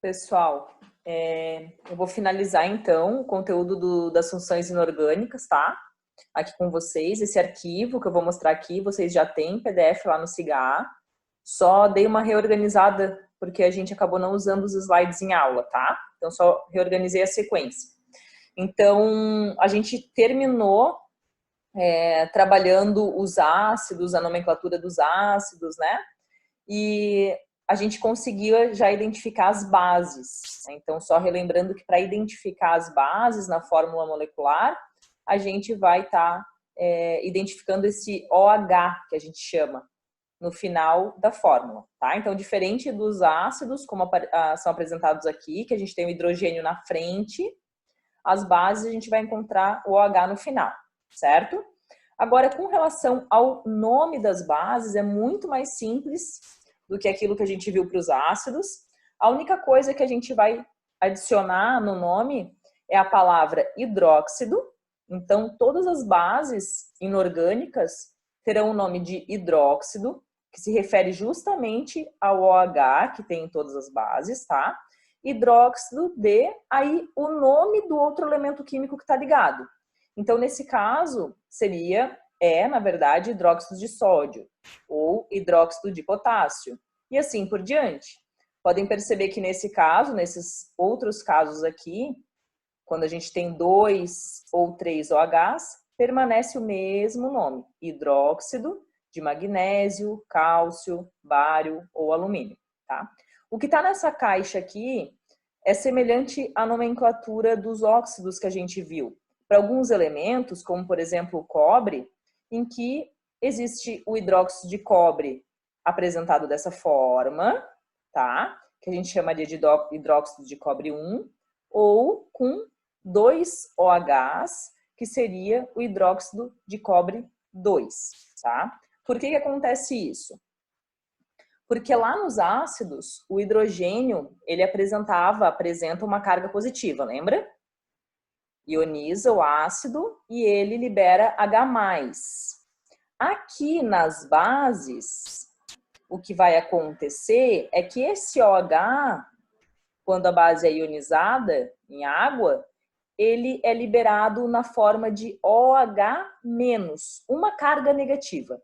Pessoal, eu vou finalizar então o conteúdo das funções inorgânicas, tá? Aqui com vocês, esse arquivo que eu vou mostrar aqui, vocês já têm PDF lá no SIGA. Só dei uma reorganizada, porque a gente acabou não usando os slides em aula, tá? Então, só reorganizei a sequência. Então, a gente terminou trabalhando os ácidos, a nomenclatura dos ácidos, né? E a gente conseguiu já identificar as bases. Então, só relembrando que para identificar as bases na fórmula molecular, a gente vai estar identificando esse OH, que a gente chama, no final da fórmula, tá? Então, diferente dos ácidos, como são apresentados aqui, que a gente tem o hidrogênio na frente, as bases a gente vai encontrar o OH no final, certo? Agora, com relação ao nome das bases, é muito mais simples do que aquilo que a gente viu para os ácidos. A única coisa que a gente vai adicionar no nome é a palavra hidróxido. Então, todas as bases inorgânicas terão o nome de hidróxido, que se refere justamente ao OH, que tem em todas as bases, tá? Hidróxido de, aí o nome do outro elemento químico que está ligado. Então, nesse caso, na verdade, hidróxido de sódio ou hidróxido de potássio. E assim por diante. Podem perceber que nesse caso, nesses outros casos aqui, quando a gente tem 2 ou 3 OHs, permanece o mesmo nome, hidróxido de magnésio, cálcio, bário ou alumínio, tá? O que está nessa caixa aqui é semelhante à nomenclatura dos óxidos que a gente viu. Para alguns elementos, como por exemplo o cobre, em que existe o hidróxido de cobre apresentado dessa forma, tá? Que a gente chamaria de hidróxido de cobre 1, ou com 2 OHs, que seria o hidróxido de cobre 2, tá? Por que acontece isso? Porque lá nos ácidos, o hidrogênio, ele apresenta uma carga positiva, lembra? Ioniza o ácido e ele libera H+. Aqui nas bases, o que vai acontecer é que esse OH, quando a base é ionizada em água, ele é liberado na forma de OH-, uma carga negativa.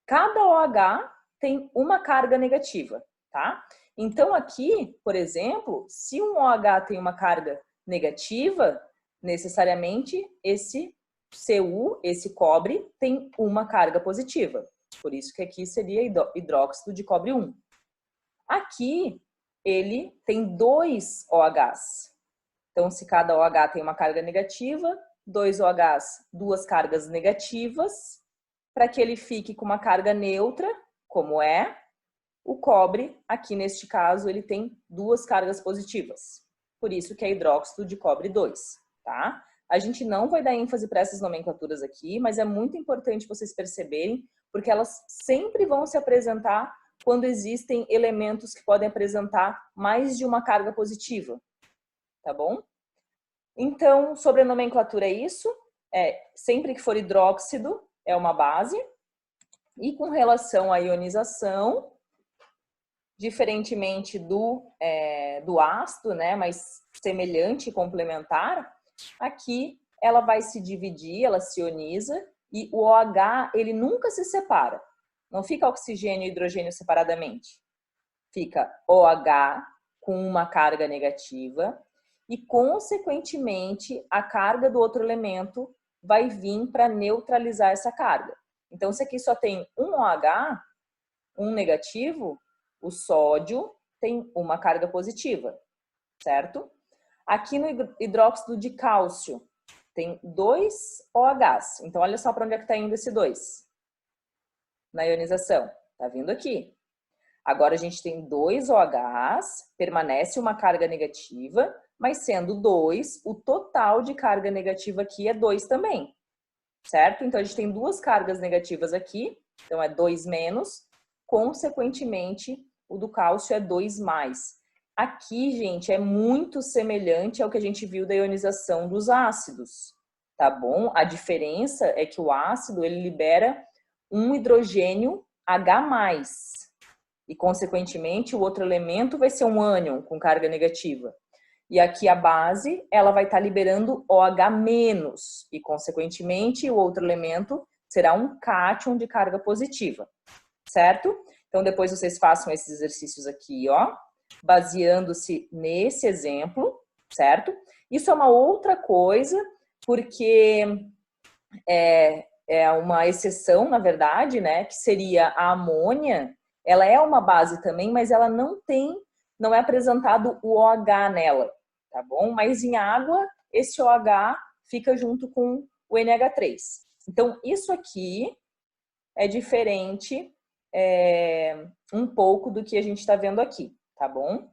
Cada OH tem uma carga negativa, tá? Então aqui, por exemplo, se um OH tem uma carga negativa, necessariamente esse Cu, esse cobre, tem uma carga positiva. Por isso que aqui seria hidróxido de cobre 1. Aqui, ele tem 2 OHs. Então, se cada OH tem uma carga negativa, 2 OHs, 2 cargas negativas, para que ele fique com uma carga neutra, como é o cobre, aqui neste caso, ele tem 2 cargas positivas. Por isso que é hidróxido de cobre 2, tá? A gente não vai dar ênfase para essas nomenclaturas aqui, mas é muito importante vocês perceberem, porque elas sempre vão se apresentar quando existem elementos que podem apresentar mais de uma carga positiva, tá bom? Então, sobre a nomenclatura é isso. Sempre que for hidróxido, é uma base. E com relação à ionização, diferentemente do ácido, né, mas semelhante e complementar, aqui ela vai se dividir, ela se ioniza, e o OH, ele nunca se separa. Não fica oxigênio e hidrogênio separadamente. Fica OH com uma carga negativa e, consequentemente, a carga do outro elemento vai vir para neutralizar essa carga. Então, se aqui só tem um OH, um negativo, o sódio tem uma carga positiva, certo? Aqui no hidróxido de cálcio tem 2 OHs. Então, olha só para onde é que está indo esse 2. Na ionização. Está vindo aqui. Agora, a gente tem 2 OHs, permanece uma carga negativa, mas sendo 2, o total de carga negativa aqui é 2 também, certo? Então, a gente tem 2 cargas negativas aqui, então é 2-, consequentemente, o do cálcio é 2+. Aqui, gente, é muito semelhante ao que a gente viu da ionização dos ácidos, tá bom? A diferença é que o ácido, ele libera um hidrogênio H+. e, consequentemente, o outro elemento vai ser um ânion com carga negativa. E aqui a base, ela vai estar liberando OH-, e, consequentemente, o outro elemento será um cátion de carga positiva, certo? Então, depois vocês façam esses exercícios aqui, ó, baseando-se nesse exemplo, certo? Isso é uma outra coisa, porque é uma exceção, na verdade, né, que seria a amônia. Ela é uma base também, mas ela não é apresentado o OH nela, tá bom? Mas em água, esse OH fica junto com o NH3. Então, isso aqui é diferente um pouco do que a gente está vendo aqui, tá bom?